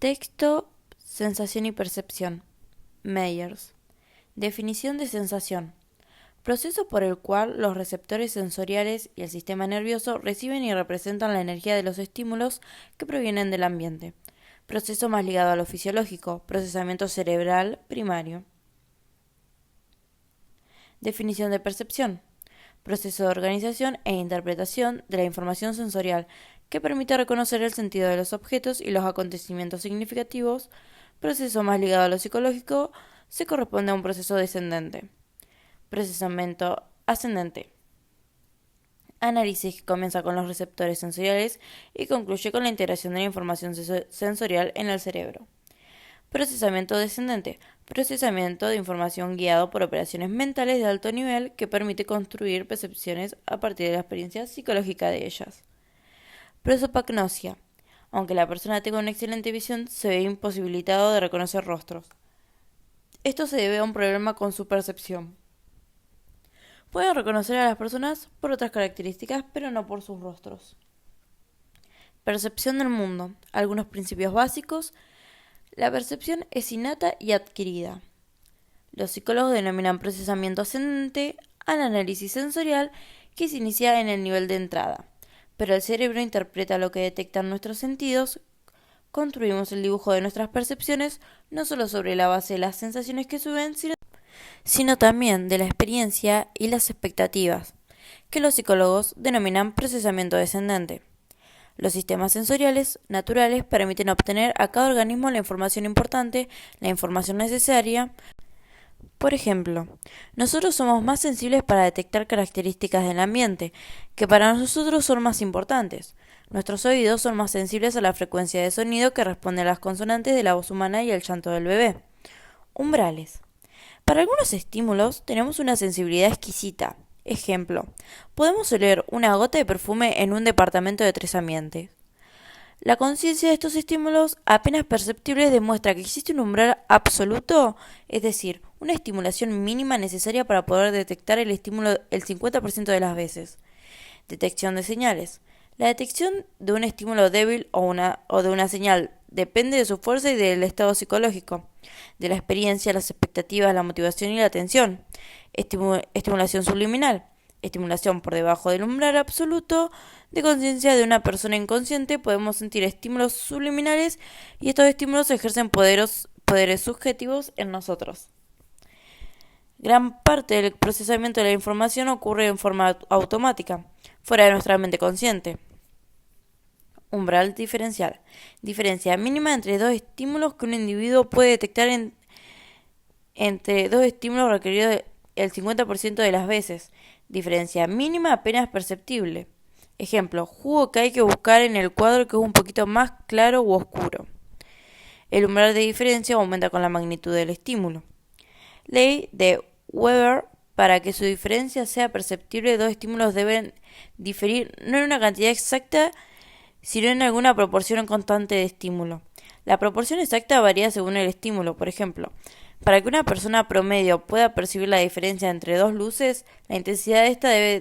Texto, sensación y percepción. Meyers. Definición de sensación. Proceso por el cual los receptores sensoriales y el sistema nervioso reciben y representan la energía de los estímulos que provienen del ambiente. Proceso más ligado a lo fisiológico, procesamiento cerebral primario. Definición de percepción. Proceso de organización e interpretación de la información sensorial que permite reconocer el sentido de los objetos y los acontecimientos significativos. Proceso más ligado a lo psicológico se corresponde a un proceso descendente. Procesamiento ascendente. Análisis que comienza con los receptores sensoriales y concluye con la integración de la información sensorial en el cerebro. Procesamiento descendente. Procesamiento de información guiado por operaciones mentales de alto nivel que permite construir percepciones a partir de la experiencia psicológica de ellas. Prosopagnosia. Aunque la persona tenga una excelente visión, se ve imposibilitado de reconocer rostros. Esto se debe a un problema con su percepción. Pueden reconocer a las personas por otras características, pero no por sus rostros. Percepción del mundo. Algunos principios básicos. La percepción es innata y adquirida. Los psicólogos denominan procesamiento ascendente al análisis sensorial que se inicia en el nivel de entrada, pero el cerebro interpreta lo que detectan nuestros sentidos. Construimos el dibujo de nuestras percepciones no solo sobre la base de las sensaciones que suben, sino también de la experiencia y las expectativas, que los psicólogos denominan procesamiento descendente. Los sistemas sensoriales naturales permiten obtener a cada organismo la información importante, la información necesaria. Por ejemplo, nosotros somos más sensibles para detectar características del ambiente, que para nosotros son más importantes. Nuestros oídos son más sensibles a la frecuencia de sonido que responde a las consonantes de la voz humana y al llanto del bebé. Umbrales. Para algunos estímulos tenemos una sensibilidad exquisita. Ejemplo, podemos oler una gota de perfume en un departamento de 3 ambientes. La conciencia de estos estímulos apenas perceptibles demuestra que existe un umbral absoluto, es decir, una estimulación mínima necesaria para poder detectar el estímulo el 50% de las veces. Detección de señales. La detección de un estímulo débil o de una señal depende de su fuerza y del estado psicológico, de la experiencia, las expectativas, la motivación y la atención. Estimulación subliminal. Estimulación por debajo del umbral absoluto de conciencia de una persona inconsciente. Podemos sentir estímulos subliminales y estos estímulos ejercen poderes subjetivos en nosotros. Gran parte del procesamiento de la información ocurre en forma automática, fuera de nuestra mente consciente. Umbral diferencial. Diferencia mínima entre dos estímulos que un individuo puede detectar entre dos estímulos requeridos el 50% de las veces. Diferencia mínima apenas perceptible. Ejemplo, jugo que hay que buscar en el cuadro que es un poquito más claro u oscuro. El umbral de diferencia aumenta con la magnitud del estímulo. Ley de Weber. Para que su diferencia sea perceptible, dos estímulos deben diferir no en una cantidad exacta, sino en alguna proporción constante de estímulo. La proporción exacta varía según el estímulo. Por ejemplo, para que una persona promedio pueda percibir la diferencia entre dos luces, la intensidad de esta debe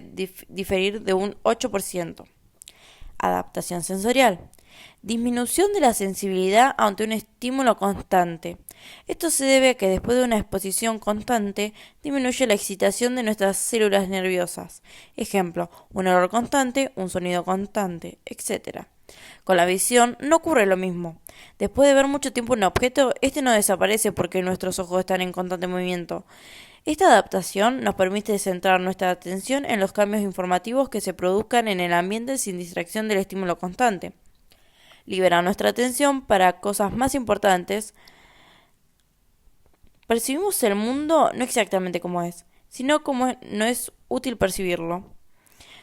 diferir de un 8%. Adaptación sensorial. Disminución de la sensibilidad ante un estímulo constante. Esto se debe a que después de una exposición constante disminuye la excitación de nuestras células nerviosas. Ejemplo, un olor constante, un sonido constante, etc. Con la visión no ocurre lo mismo. Después de ver mucho tiempo un objeto, este no desaparece porque nuestros ojos están en constante movimiento. Esta adaptación nos permite centrar nuestra atención en los cambios informativos que se produzcan en el ambiente sin distracción del estímulo constante. Libera nuestra atención para cosas más importantes. Percibimos el mundo no exactamente como es, sino como no es útil percibirlo.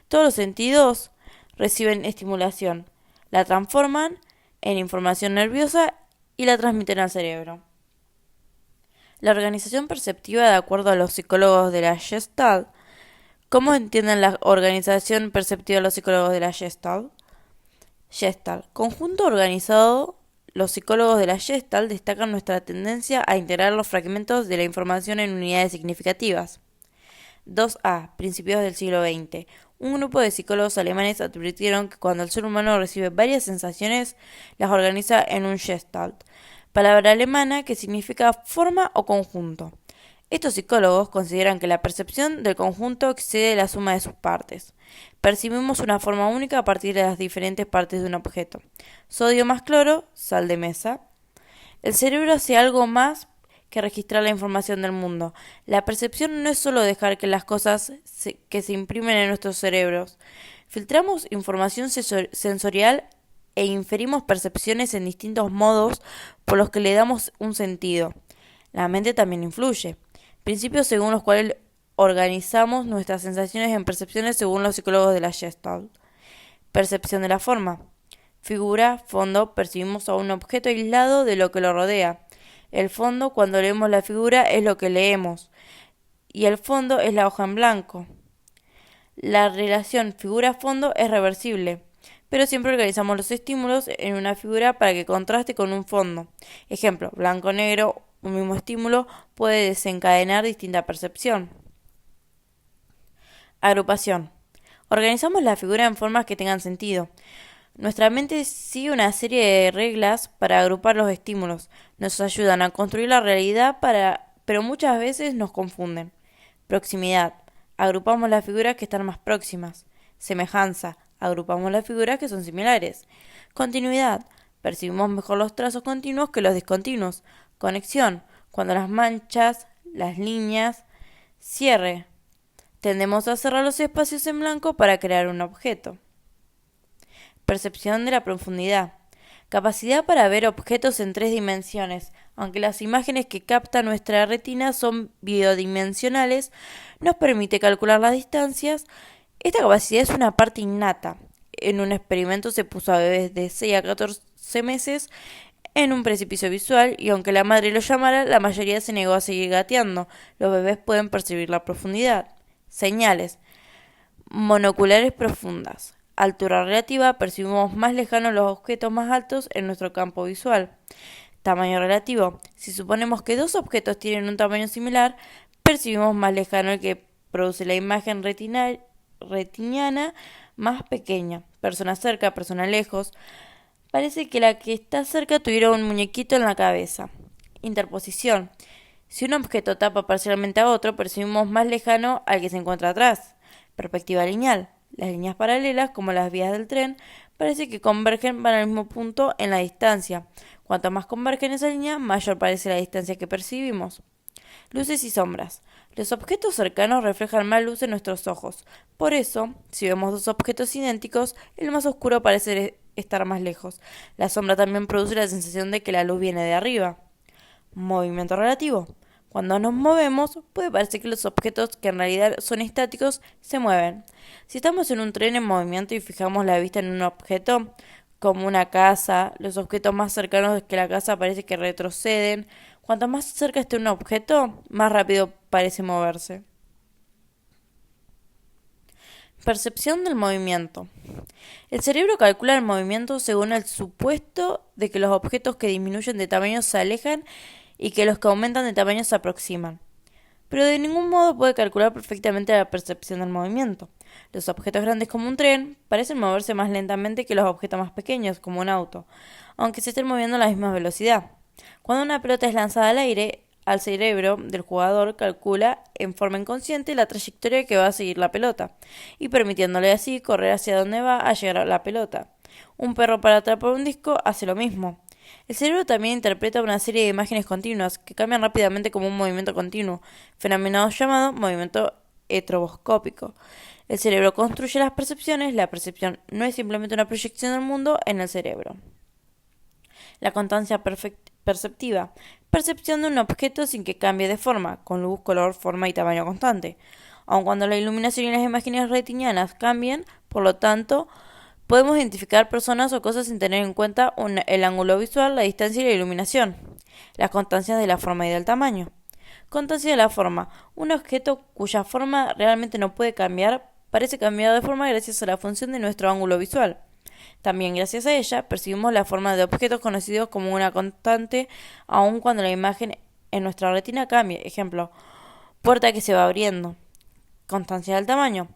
Todos los sentidos reciben estimulación, la transforman en información nerviosa y la transmiten al cerebro. La organización perceptiva, de acuerdo a los psicólogos de la Gestalt. ¿Cómo entienden la organización perceptiva los psicólogos de la Gestalt? Gestalt. Conjunto organizado. Los psicólogos de la Gestalt destacan nuestra tendencia a integrar los fragmentos de la información en unidades significativas. 2A. Principios del siglo XX. Un grupo de psicólogos alemanes advirtieron que cuando el ser humano recibe varias sensaciones, las organiza en un Gestalt, palabra alemana que significa forma o conjunto. Estos psicólogos consideran que la percepción del conjunto excede la suma de sus partes. Percibimos una forma única a partir de las diferentes partes de un objeto. Sodio más cloro, sal de mesa. El cerebro hace algo más que registrar la información del mundo. La percepción no es solo dejar que las cosas que se imprimen en nuestros cerebros. Filtramos información sensorial e inferimos percepciones en distintos modos por los que le damos un sentido. La mente también influye. Principios según los cuales organizamos nuestras sensaciones en percepciones según los psicólogos de la Gestalt. Percepción de la forma. Figura, fondo, percibimos a un objeto aislado de lo que lo rodea. El fondo, cuando leemos la figura, es lo que leemos. Y el fondo es la hoja en blanco. La relación figura-fondo es reversible, pero siempre organizamos los estímulos en una figura para que contraste con un fondo. Ejemplo, blanco-negro, un mismo estímulo puede desencadenar distinta percepción. Agrupación. Organizamos la figura en formas que tengan sentido. Nuestra mente sigue una serie de reglas para agrupar los estímulos. Nos ayudan a construir la realidad, pero muchas veces nos confunden. Proximidad. Agrupamos las figuras que están más próximas. Semejanza. Agrupamos las figuras que son similares. Continuidad. Percibimos mejor los trazos continuos que los discontinuos. Conexión. Cuando las manchas, las líneas. Cierre. Tendemos a cerrar los espacios en blanco para crear un objeto. Percepción de la profundidad. Capacidad para ver objetos en 3 dimensiones. Aunque las imágenes que capta nuestra retina son bidimensionales, nos permite calcular las distancias. Esta capacidad es una parte innata. En un experimento se puso a bebés de 6 a 14 meses en un precipicio visual y aunque la madre lo llamara, la mayoría se negó a seguir gateando. Los bebés pueden percibir la profundidad. Señales. Monoculares profundas. Altura relativa, percibimos más lejanos los objetos más altos en nuestro campo visual. Tamaño relativo. Si suponemos que 2 objetos tienen un tamaño similar, percibimos más lejano el que produce la imagen retiniana más pequeña. Persona cerca, persona lejos. Parece que la que está cerca tuviera un muñequito en la cabeza. Interposición. Si un objeto tapa parcialmente a otro, percibimos más lejano al que se encuentra atrás. Perspectiva lineal. Las líneas paralelas, como las vías del tren, parece que convergen para el mismo punto en la distancia. Cuanto más convergen esa línea, mayor parece la distancia que percibimos. Luces y sombras. Los objetos cercanos reflejan más luz en nuestros ojos. Por eso, si vemos 2 objetos idénticos, el más oscuro parece estar más lejos. La sombra también produce la sensación de que la luz viene de arriba. Movimiento relativo. Cuando nos movemos, puede parecer que los objetos que en realidad son estáticos se mueven. Si estamos en un tren en movimiento y fijamos la vista en un objeto, como una casa, los objetos más cercanos que la casa parece que retroceden. Cuanto más cerca esté un objeto, más rápido parece moverse. Percepción del movimiento. El cerebro calcula el movimiento según el supuesto de que los objetos que disminuyen de tamaño se alejan y que los que aumentan de tamaño se aproximan. Pero de ningún modo puede calcular perfectamente la percepción del movimiento. Los objetos grandes como un tren parecen moverse más lentamente que los objetos más pequeños como un auto, aunque se estén moviendo a la misma velocidad. Cuando una pelota es lanzada al aire, al cerebro del jugador calcula en forma inconsciente la trayectoria que va a seguir la pelota, y permitiéndole así correr hacia donde va a llegar a la pelota. Un perro para atrapar un disco hace lo mismo. El cerebro también interpreta una serie de imágenes continuas que cambian rápidamente como un movimiento continuo, fenómeno llamado movimiento estroboscópico. El cerebro construye las percepciones, la percepción no es simplemente una proyección del mundo en el cerebro. La constancia perceptiva. Percepción de un objeto sin que cambie de forma, con luz, color, forma y tamaño constante. Aun cuando la iluminación y las imágenes retinianas cambien, por lo tanto, podemos identificar personas o cosas sin tener en cuenta el ángulo visual, la distancia y la iluminación. Las constancias de la forma y del tamaño. Constancia de la forma. Un objeto cuya forma realmente no puede cambiar, parece cambiado de forma gracias a la función de nuestro ángulo visual. También gracias a ella percibimos la forma de objetos conocidos como una constante, aun cuando la imagen en nuestra retina cambie. Ejemplo, puerta que se va abriendo. Constancia del tamaño.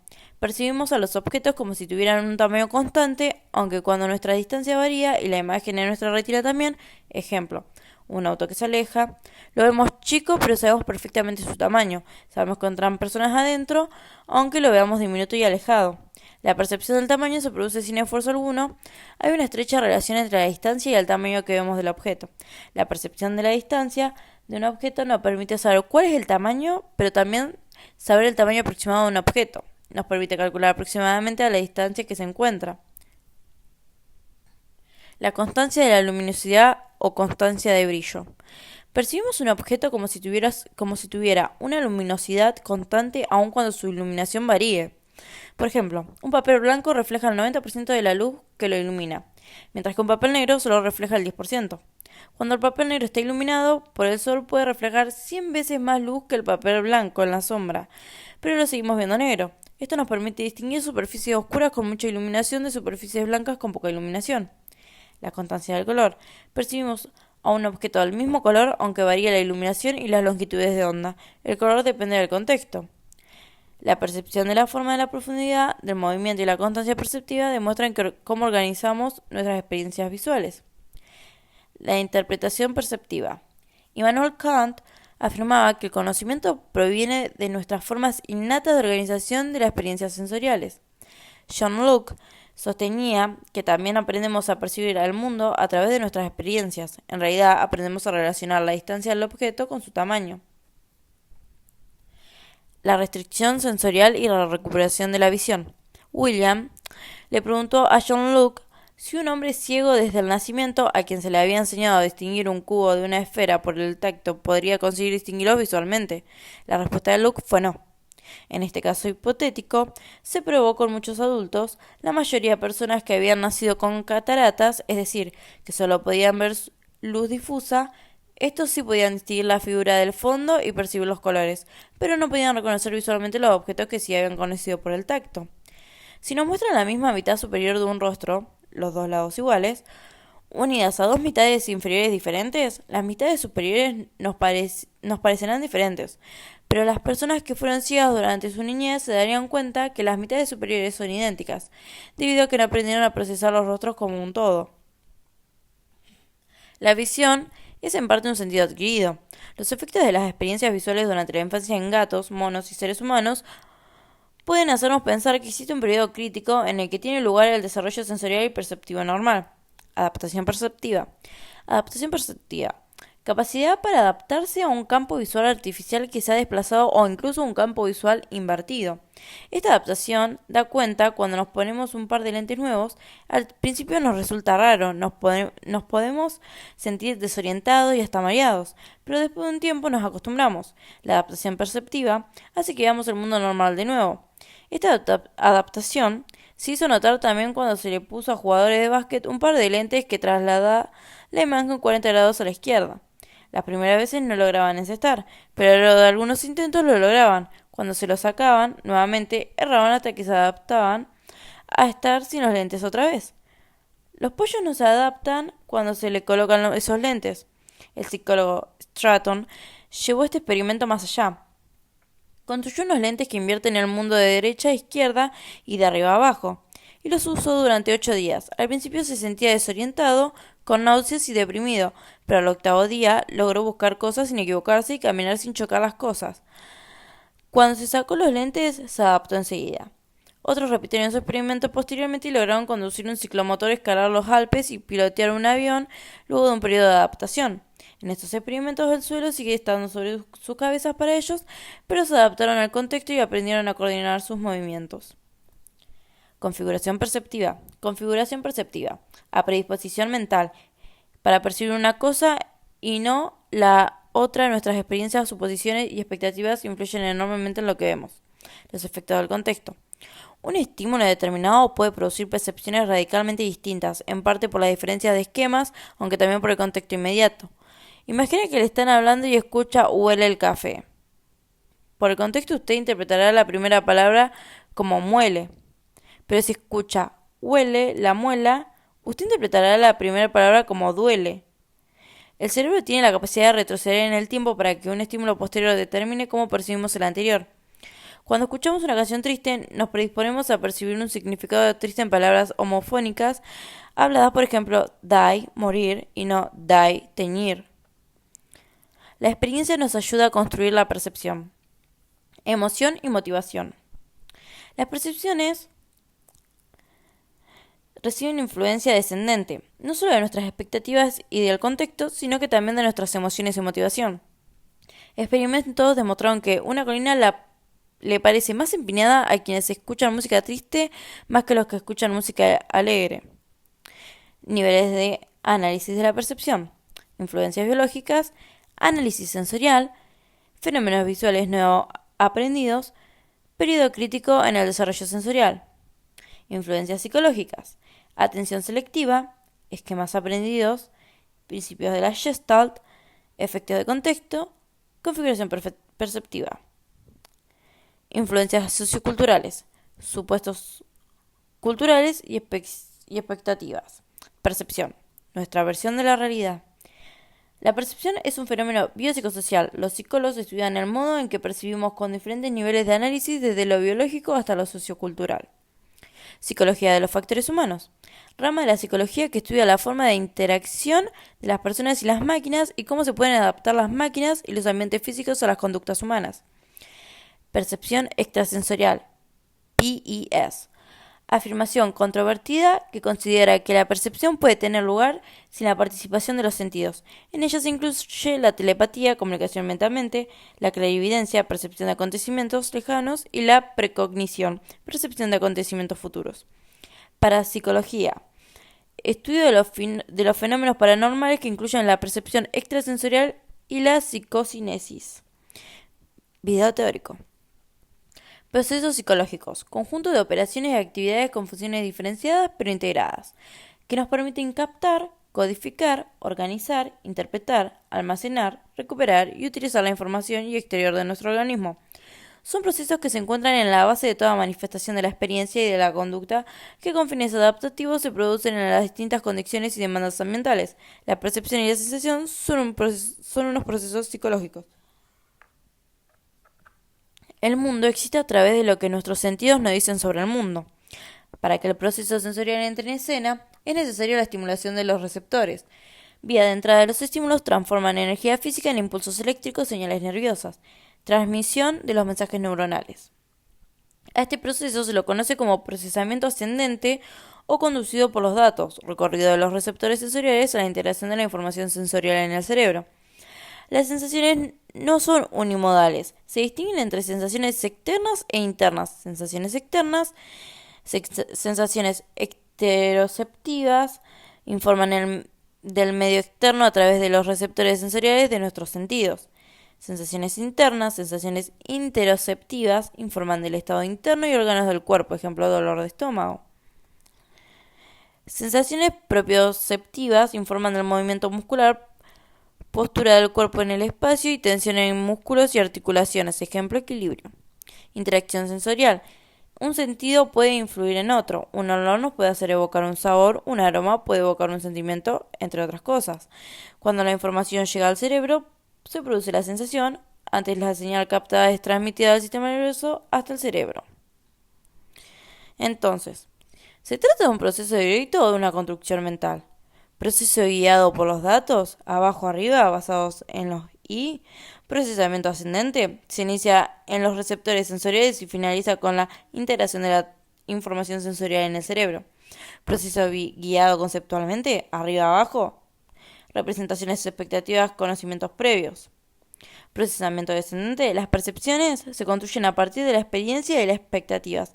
Percibimos a los objetos como si tuvieran un tamaño constante, aunque cuando nuestra distancia varía y la imagen de nuestra retina también, ejemplo, un auto que se aleja, lo vemos chico pero sabemos perfectamente su tamaño, sabemos que entran personas adentro, aunque lo veamos diminuto y alejado. La percepción del tamaño se produce sin esfuerzo alguno. Hay una estrecha relación entre la distancia y el tamaño que vemos del objeto. La percepción de la distancia de un objeto nos permite saber cuál es el tamaño, pero también saber el tamaño aproximado de un objeto. Nos permite calcular aproximadamente a la distancia que se encuentra. La constancia de la luminosidad o constancia de brillo. Percibimos un objeto como si tuviera una luminosidad constante aun cuando su iluminación varíe. Por ejemplo, un papel blanco refleja el 90% de la luz que lo ilumina, mientras que un papel negro solo refleja el 10%. Cuando el papel negro está iluminado por el sol puede reflejar 100 veces más luz que el papel blanco en la sombra, pero lo seguimos viendo negro. Esto nos permite distinguir superficies oscuras con mucha iluminación de superficies blancas con poca iluminación. La constancia del color. Percibimos a un objeto del mismo color aunque varíe la iluminación y las longitudes de onda. El color depende del contexto. La percepción de la forma, de la profundidad, del movimiento y la constancia perceptiva demuestran cómo organizamos nuestras experiencias visuales. La interpretación perceptiva. Immanuel Kant afirmaba que el conocimiento proviene de nuestras formas innatas de organización de las experiencias sensoriales. John Locke sostenía que también aprendemos a percibir al mundo a través de nuestras experiencias. En realidad, aprendemos a relacionar la distancia del objeto con su tamaño. La restricción sensorial y la recuperación de la visión. William le preguntó a John Locke si un hombre ciego desde el nacimiento, a quien se le había enseñado a distinguir un cubo de una esfera por el tacto, podría conseguir distinguirlos visualmente. La respuesta de Locke fue no. En este caso hipotético, se probó con muchos adultos, la mayoría de personas que habían nacido con cataratas, es decir, que solo podían ver luz difusa. Estos sí podían distinguir la figura del fondo y percibir los colores, pero no podían reconocer visualmente los objetos que sí habían conocido por el tacto. Si nos muestran la misma mitad superior de un rostro, los dos lados iguales, unidas a dos mitades inferiores diferentes, las mitades superiores nos parecerán diferentes, pero las personas que fueron ciegas durante su niñez se darían cuenta que las mitades superiores son idénticas, debido a que no aprendieron a procesar los rostros como un todo. La visión es en parte un sentido adquirido. Los efectos de las experiencias visuales durante la infancia en gatos, monos y seres humanos pueden hacernos pensar que existe un periodo crítico en el que tiene lugar el desarrollo sensorial y perceptivo normal. Adaptación perceptiva. Adaptación perceptiva. Capacidad para adaptarse a un campo visual artificial que se ha desplazado o incluso un campo visual invertido. Esta adaptación da cuenta cuando nos ponemos un par de lentes nuevos. Al principio nos resulta raro, nos podemos sentir desorientados y hasta mareados, pero después de un tiempo nos acostumbramos. La adaptación perceptiva hace que veamos el mundo normal de nuevo. Esta adaptación se hizo notar también cuando se le puso a jugadores de básquet un par de lentes que traslada la imagen 40 grados a la izquierda. Las primeras veces no lograban encestar, pero luego de algunos intentos lo lograban. Cuando se los sacaban, nuevamente erraban hasta que se adaptaban a estar sin los lentes otra vez. Los pollos no se adaptan cuando se le colocan esos lentes. El psicólogo Stratton llevó este experimento más allá. Construyó unos lentes que invierten el mundo de derecha a izquierda y de arriba a abajo, y los usó durante 8 días. Al principio se sentía desorientado, con náuseas y deprimido, pero al octavo día logró buscar cosas sin equivocarse y caminar sin chocar las cosas. Cuando se sacó los lentes, se adaptó enseguida. Otros repitieron su experimento posteriormente y lograron conducir un ciclomotor, escalar los Alpes y pilotear un avión luego de un periodo de adaptación. En estos experimentos el suelo sigue estando sobre sus cabezas para ellos, pero se adaptaron al contexto y aprendieron a coordinar sus movimientos. Configuración perceptiva. Configuración perceptiva. A predisposición mental. Para percibir una cosa y no la otra, nuestras experiencias, suposiciones y expectativas influyen enormemente en lo que vemos. Los efectos del contexto. Un estímulo determinado puede producir percepciones radicalmente distintas, en parte por la diferencia de esquemas, aunque también por el contexto inmediato. Imagine que le están hablando y escucha huele el café. Por el contexto usted interpretará la primera palabra como muele. Pero si escucha huele la muela, usted interpretará la primera palabra como duele. El cerebro tiene la capacidad de retroceder en el tiempo para que un estímulo posterior determine cómo percibimos el anterior. Cuando escuchamos una canción triste, nos predisponemos a percibir un significado triste en palabras homofónicas, habladas por ejemplo, die, morir, y no die, teñir. La experiencia nos ayuda a construir la percepción. Emoción y motivación. Las percepciones reciben influencia descendente, no solo de nuestras expectativas y del contexto, sino que también de nuestras emociones y motivación. Experimentos demostraron que una colina le parece más empinada a quienes escuchan música triste más que a los que escuchan música alegre. Niveles de análisis de la percepción, influencias biológicas, análisis sensorial, fenómenos visuales no aprendidos, periodo crítico en el desarrollo sensorial, influencias psicológicas, atención selectiva, esquemas aprendidos, principios de la Gestalt, efectos de contexto, configuración perceptiva. Influencias socioculturales, supuestos culturales y expectativas. Percepción, nuestra versión de la realidad. La percepción es un fenómeno biopsicosocial. Los psicólogos estudian el modo en que percibimos con diferentes niveles de análisis desde lo biológico hasta lo sociocultural. Psicología de los factores humanos. Rama de la psicología que estudia la forma de interacción de las personas y las máquinas y cómo se pueden adaptar las máquinas y los ambientes físicos a las conductas humanas. Percepción extrasensorial. PES. Afirmación controvertida que considera que la percepción puede tener lugar sin la participación de los sentidos. En ella se incluye la telepatía, comunicación mentalmente, la clarividencia, percepción de acontecimientos lejanos y la precognición, percepción de acontecimientos futuros. Parapsicología. Estudio de los fenómenos paranormales que incluyen la percepción extrasensorial y la psicocinesis. Video teórico. Procesos psicológicos, conjunto de operaciones y actividades con funciones diferenciadas pero integradas, que nos permiten captar, codificar, organizar, interpretar, almacenar, recuperar y utilizar la información y exterior de nuestro organismo. Son procesos que se encuentran en la base de toda manifestación de la experiencia y de la conducta que con fines adaptativos se producen en las distintas condiciones y demandas ambientales. La percepción y la sensación son unos procesos psicológicos. El mundo existe a través de lo que nuestros sentidos nos dicen sobre el mundo. Para que el proceso sensorial entre en escena, es necesaria la estimulación de los receptores. Vía de entrada de los estímulos transforman energía física en impulsos eléctricos, señales nerviosas. Transmisión de los mensajes neuronales. A este proceso se lo conoce como procesamiento ascendente o conducido por los datos, recorrido de los receptores sensoriales a la integración de la información sensorial en el cerebro. Las sensaciones no son unimodales, se distinguen entre sensaciones externas e internas. Sensaciones externas, sensaciones exteroceptivas, informan del medio externo a través de los receptores sensoriales de nuestros sentidos. Sensaciones internas, sensaciones interoceptivas, informan del estado interno y órganos del cuerpo, ejemplo, dolor de estómago. Sensaciones propioceptivas informan del movimiento muscular, postura del cuerpo en el espacio y tensión en músculos y articulaciones, ejemplo, equilibrio. Interacción sensorial. Un sentido puede influir en otro. Un olor nos puede hacer evocar un sabor, un aroma puede evocar un sentimiento, entre otras cosas. Cuando la información llega al cerebro, se produce la sensación, antes la señal captada es transmitida al sistema nervioso hasta el cerebro. Entonces, ¿se trata de un proceso directo o de una construcción mental? Proceso guiado por los datos, abajo arriba, basados en los I. Procesamiento ascendente, se inicia en los receptores sensoriales y finaliza con la integración de la información sensorial en el cerebro. Proceso guiado conceptualmente, arriba abajo, representaciones expectativas, conocimientos previos. Procesamiento descendente, las percepciones se construyen a partir de la experiencia y las expectativas,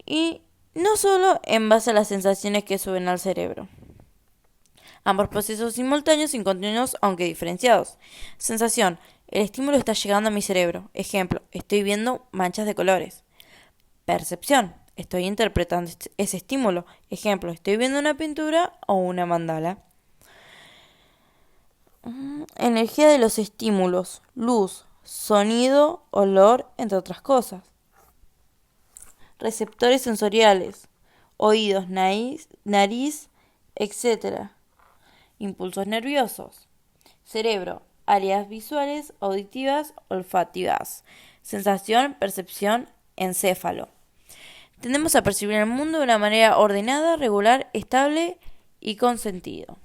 y no solo en base a las sensaciones que suben al cerebro. Ambos procesos simultáneos y continuos, aunque diferenciados. Sensación. El estímulo está llegando a mi cerebro. Ejemplo, estoy viendo manchas de colores. Percepción. Estoy interpretando ese estímulo. Ejemplo, estoy viendo una pintura o una mandala. Energía de los estímulos. Luz, sonido, olor, entre otras cosas. Receptores sensoriales. Oídos, nariz, etc. Impulsos nerviosos. Cerebro, áreas visuales, auditivas, olfativas. sensación, percepción, encéfalo. Tendemos a percibir el mundo de una manera ordenada, regular, estable y con sentido.